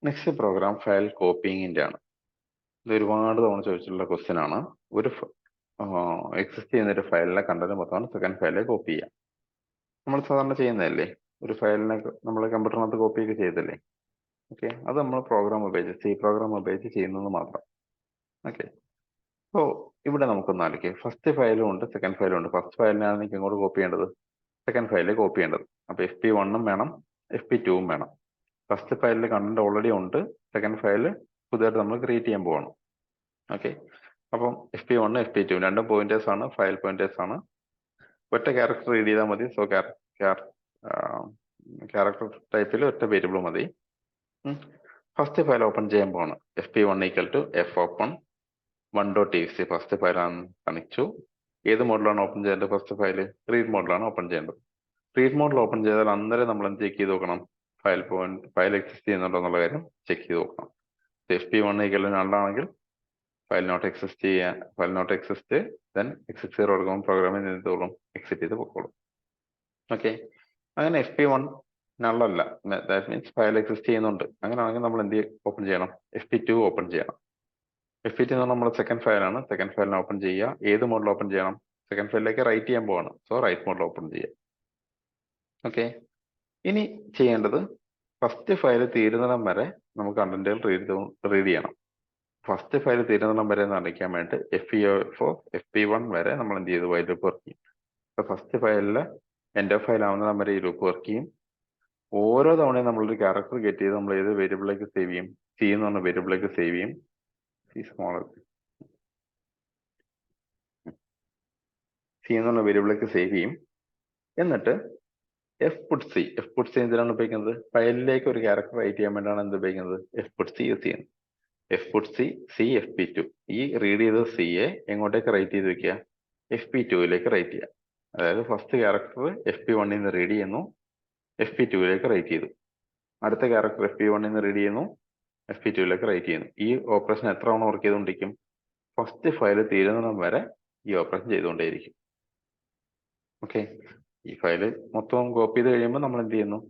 Next programme file കോപ്പിങ്ങിന്റെ ആണ്. ഇത് ഒരുപാട് തവണ ചോദിച്ചിട്ടുള്ള ക്വസ്റ്റ്യൻ ആണ്. ഒരു എക്സിസ്റ്റ് ചെയ്യുന്ന ഒരു ഫയലിലെ കണ്ടന്റ് മൊത്തമാണ് സെക്കൻഡ് ഫയലിലേക്ക് കോപ്പി ചെയ്യുക. നമ്മൾ സാധാരണ ചെയ്യുന്നതല്ലേ, ഒരു ഫയലിനെ നമ്മൾ കമ്പ്യൂട്ടറിനകത്ത് കോപ്പി ഒക്കെ ചെയ്തല്ലേ. ഓക്കെ, അത് നമ്മൾ പ്രോഗ്രാം ഉപയോഗിച്ച് പ്രോഗ്രാം ഉപയോഗിച്ച് ചെയ്യുന്നത് മാത്രം. ഓക്കെ, അപ്പോൾ ഇവിടെ നമുക്കൊന്ന് ആലോചിക്കാം. ഫസ്റ്റ് ഫയലും ഉണ്ട്, സെക്കൻഡ് ഫയലും ഉണ്ട്. ഫസ്റ്റ് ഫയലിനാണ് എനിക്ക് ഇങ്ങോട്ട് കോപ്പി ചെയ്യേണ്ടത്, സെക്കൻഡ് ഫയലിലേക്ക് കോപ്പി ചെയ്യേണ്ടത്. അപ്പോൾ FP1 വേണം, FP2 വേണം. ഫസ്റ്റ് ഫയലിൽ കണ്ടന്റ് ഓൾറെഡി ഉണ്ട്, സെക്കൻഡ് ഫയൽ പുതിയതായിട്ട് നമ്മൾ ക്രിയേറ്റ് ചെയ്യാൻ പോവാണ്. ഓക്കെ, അപ്പം FP1 FP2 രണ്ടും പോയിന്റേഴ്സ് ആണ്, ഫയൽ പോയിന്റേഴ്സ് ആണ്. ഒറ്റ ക്യാരക്ടർ റീഡ് ചെയ്താൽ മതി. സോ ക്യാരക്ടർ ടൈപ്പിൽ ഒറ്റ വേരിയബിൾ മതി. ഫസ്റ്റ് ഫയൽ ഓപ്പൺ ചെയ്യാൻ പോവാണ്. FP1 = fopen 1.txt ഫസ്റ്റ് ഫയലാണ് കാണിച്ചു. ഏത് മോഡിലാണ് ഓപ്പൺ ചെയ്യേണ്ടത്? ഫസ്റ്റ് ഫയൽ റീഡ് മോഡിലാണ് ഓപ്പൺ ചെയ്യേണ്ടത്. റീഡ് മോഡിൽ ഓപ്പൺ ചെയ്താൽ അന്നേരം നമ്മൾ എന്ത് ചെക്ക് ചെയ്ത് നോക്കണം? ഫയൽ എക്സിസ്റ്റ് ചെയ്യുന്നുണ്ടോ എന്നുള്ള കാര്യം ചെക്ക് ചെയ്ത് നോക്കണം. FP1 = നള്ളാണെങ്കിൽ file not exist then exit0 കൊടുക്കുമ്പോൾ പ്രോഗ്രാമിൽ നിന്നോളും എക്സിറ്റ് ചെയ്ത് പൊക്കോളും. ഓക്കെ, അങ്ങനെ FP1 നള്ളല്ല, ദാറ്റ് മീൻസ് ഫയൽ എക്സിസ്റ്റ് ചെയ്യുന്നുണ്ട്. അങ്ങനെയാണെങ്കിൽ നമ്മൾ എന്ത് ഓപ്പൺ ചെയ്യണം? FP2 ഓപ്പൺ ചെയ്യണം. FP2 എന്ന് പറഞ്ഞാൽ നമ്മുടെ സെക്കൻഡ് ഫയലാണ്. സെക്കൻഡ് ഫയലിനെ ഓപ്പൺ ചെയ്യുക. ഏത് മോഡിൽ ഓപ്പൺ ചെയ്യണം? സെക്കൻഡ് ഫയലിലേക്ക് റൈറ്റ് ചെയ്യാൻ പോവാണ്. സോ റൈറ്റ് മോഡിൽ ഓപ്പൺ ചെയ്യുക. ഓക്കെ, ഇനി ചെയ്യേണ്ടത് ഫസ്റ്റ് ഫയൽ തീരുന്നിടം വരെ നമുക്ക് കണ്ടന്റുകൾ റീഡ് ചെയ്യണം. ഫസ്റ്റ് ഫയൽ തീരുന്നിടം വരെ കാണിക്കാൻ വേണ്ടി FP1 വരെ നമ്മൾ എന്ത് ചെയ്തു? വൈൽ ലൂപ്പ് വർക്ക് ചെയ്യും. അപ്പൊ ഫസ്റ്റ് ഫയലില് എൻഡ് ഓഫ് ഫയൽ ആവുന്നിടം വരെ ഈ ലൂപ്പ് വർക്ക് ചെയ്യും. ഓരോ തവണയും നമ്മളൊരു ക്യാരക്ടർ ഗെറ്റ് ചെയ്ത് നമ്മൾ ഏത് വേരിയബിളിലേക്ക് സേവ് ചെയ്യും? C എന്ന് പറഞ്ഞ വേരിയബിളിലേക്ക് സേവ് ചെയ്യും. C എന്ന് പറഞ്ഞ വേരിയബിളിലേക്ക് സേവ് ചെയ്യും. എന്നിട്ട് fputc എന്തിനാണ് ഉപയോഗിക്കുന്നത്? ഫയലിലേക്ക് ഒരു ക്യാരക്ടർ റൈറ്റ് ചെയ്യാൻ വേണ്ടിയാണ് എന്ത് ഉപയോഗിക്കുന്നത്? fputc യൂസ് ചെയ്യുന്നത്. fputc C FP2. ഈ റീഡ് ചെയ്ത C യെ എങ്ങോട്ടേക്ക് റൈറ്റ് ചെയ്ത് വെക്കുക? FP2ലേക്ക് റൈറ്റ് ചെയ്യുക. അതായത് ഫസ്റ്റ് ക്യാരക്ടർ FP1 നിന്ന് റീഡ് ചെയ്യുന്നു, FP2ലേക്ക് റൈറ്റ് ചെയ്തു. അടുത്ത ക്യാരക്ടർ FP1 നിന്ന് റീഡ് ചെയ്യുന്നു, FP2ലേക്ക് റൈറ്റ് ചെയ്യുന്നു. ഈ ഓപ്പറേഷൻ എത്ര തവണ വർക്ക് ചെയ്തുകൊണ്ടിരിക്കും? ഫസ്റ്റ് ഫയൽ തീരുന്നിടം വരെ ഈ ഓപ്പറേഷൻ ചെയ്തുകൊണ്ടേയിരിക്കും. ഓക്കെ, ഈ ഫയൽ മൊത്തം കോപ്പി ചെയ്ത് കഴിയുമ്പോൾ നമ്മൾ എന്ത് ചെയ്യുന്നു?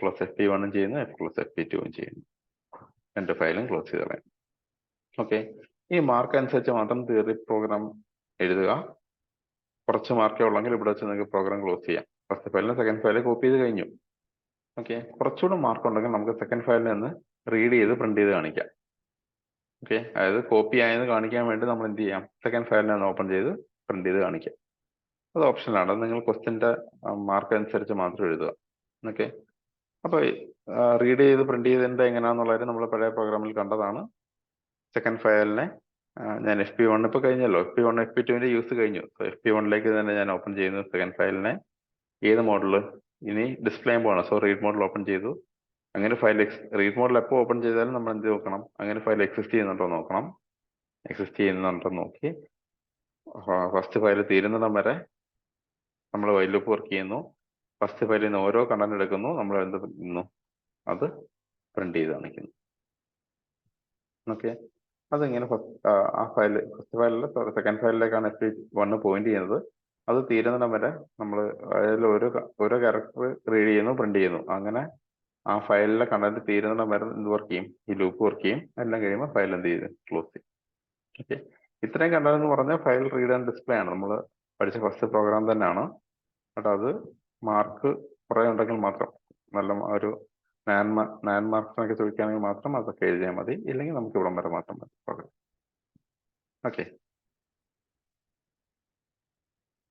close FP1 ചെയ്യുന്നു, close FP2 ചെയ്യുന്നു. രണ്ട് ഫയലും ക്ലോസ് ചെയ്ത് കളയാം. ഓക്കെ, ഈ മാർക്ക് അനുസരിച്ച് മാത്രം തിയറി പ്രോഗ്രാം എഴുതുക. കുറച്ച് മാർക്കേ ഉള്ളെങ്കിൽ ഇവിടെ വെച്ച് നിങ്ങൾക്ക് പ്രോഗ്രാം ക്ലോസ് ചെയ്യാം. ഫസ്റ്റ് ഫയലിന് സെക്കൻഡ് ഫയൽ കോപ്പി ചെയ്ത് കഴിഞ്ഞു. ഓക്കെ, കുറച്ചുകൂടെ മാർക്ക് ഉണ്ടെങ്കിൽ നമുക്ക് സെക്കൻഡ് ഫയലിൽ നിന്ന് റീഡ് ചെയ്ത് പ്രിന്റ് ചെയ്ത് കാണിക്കാം. ഓക്കെ, അതായത് കോപ്പി ആയെന്ന് കാണിക്കാൻ വേണ്ടി നമ്മൾ എന്ത് ചെയ്യാം? സെക്കൻഡ് ഫയലിൽ നിന്ന് ഓപ്പൺ ചെയ്ത് പ്രിന്റ് ചെയ്ത് കാണിക്കാം. അത് ഓപ്ഷനാണ്. അത് നിങ്ങൾ ക്വസ്റ്റ്യൻ്റെ മാർക്ക് അനുസരിച്ച് മാത്രം എഴുതുക. ഓക്കെ, അപ്പോൾ റീഡ് ചെയ്ത് പ്രിന്റ് ചെയ്തതിൻ്റെ എങ്ങനെയാണെന്നുള്ളത് നമ്മൾ പഴയ പ്രോഗ്രാമിൽ കണ്ടതാണ്. സെക്കൻഡ് ഫയലിനെ ഞാൻ FP1 ഇപ്പോൾ കഴിഞ്ഞല്ലോ, FP1 FP2ന്റെ യൂസ് കഴിഞ്ഞു. സോ FP1ലേക്ക് തന്നെ ഞാൻ ഓപ്പൺ ചെയ്യുന്നു സെക്കൻഡ് ഫയലിനെ. ഏത് മോഡിൽ? ഇനി ഡിസ്പ്ലേ ചെയ്യാൻ പോകണം. സോ റീഡ് മോഡിൽ ഓപ്പൺ ചെയ്തു. അങ്ങനെ ഫയൽ റീഡ് മോഡിൽ എപ്പോൾ ഓപ്പൺ ചെയ്താലും നമ്മൾ എന്ത് നോക്കണം? അങ്ങനെ ഫയൽ എക്സിസ്റ്റ് ചെയ്യുന്നുണ്ടോ നോക്കണം. എക്സിസ്റ്റ് ചെയ്യുന്നുണ്ടോ നോക്കി ഫസ്റ്റ് ഫയൽ തീരുന്നിടം വരെ നമ്മൾ വൈൽ ലൂപ്പ് വർക്ക് ചെയ്യുന്നു. ഫസ്റ്റ് ഫയലിൽ നിന്ന് ഓരോ കണ്ടന്റ് എടുക്കുന്നു, നമ്മൾ എന്ത് ചെയ്യുന്നു? അത് പ്രിന്റ് ചെയ്ത് കാണിക്കുന്നു. ഓക്കെ, അതിങ്ങനെ ആ ഫയൽ ഫസ്റ്റ് ഫയലിൽ സെക്കൻഡ് ഫയലിലേക്കാണ് FP1 പോയിന്റ് ചെയ്യുന്നത്. അത് തീരുന്നിടം വരെ നമ്മൾ അതിൽ ഓരോ ക്യാരക്ടർ റീഡ് ചെയ്യുന്നു, പ്രിന്റ് ചെയ്യുന്നു. അങ്ങനെ ആ ഫയലിലെ കണ്ടന്റ് തീരുന്നിടം വരെ എന്ത് വർക്ക് ചെയ്യും? ഈ ലൂപ്പ് വർക്ക് ചെയ്യും. എല്ലാം കഴിയുമ്പോൾ ഫയൽ എന്ത് ചെയ്ത് ക്ലോസ് ചെയ്യും. ഓക്കെ, ഇത്രയും കണ്ടന്റ് എന്ന് പറഞ്ഞാൽ ഫയൽ റീഡ് ആൻഡ് ഡിസ്പ്ലേ ആണ്. നമ്മൾ പഠിച്ച ഫസ്റ്റ് പ്രോഗ്രാം തന്നെയാണ്. ബട്ട് അത് മാർക്ക് കുറേ ഉണ്ടെങ്കിൽ മാത്രം, നല്ല ഒരു 9 മാർക്സിനൊക്കെ ചോദിക്കുകയാണെങ്കിൽ മാത്രം അതൊക്കെ എഴുതിയാൽ മതി. ഇല്ലെങ്കിൽ നമുക്ക് ഇവിടം വരെ മാത്രം മതി പ്രോഗ്രാം. ഓക്കെ.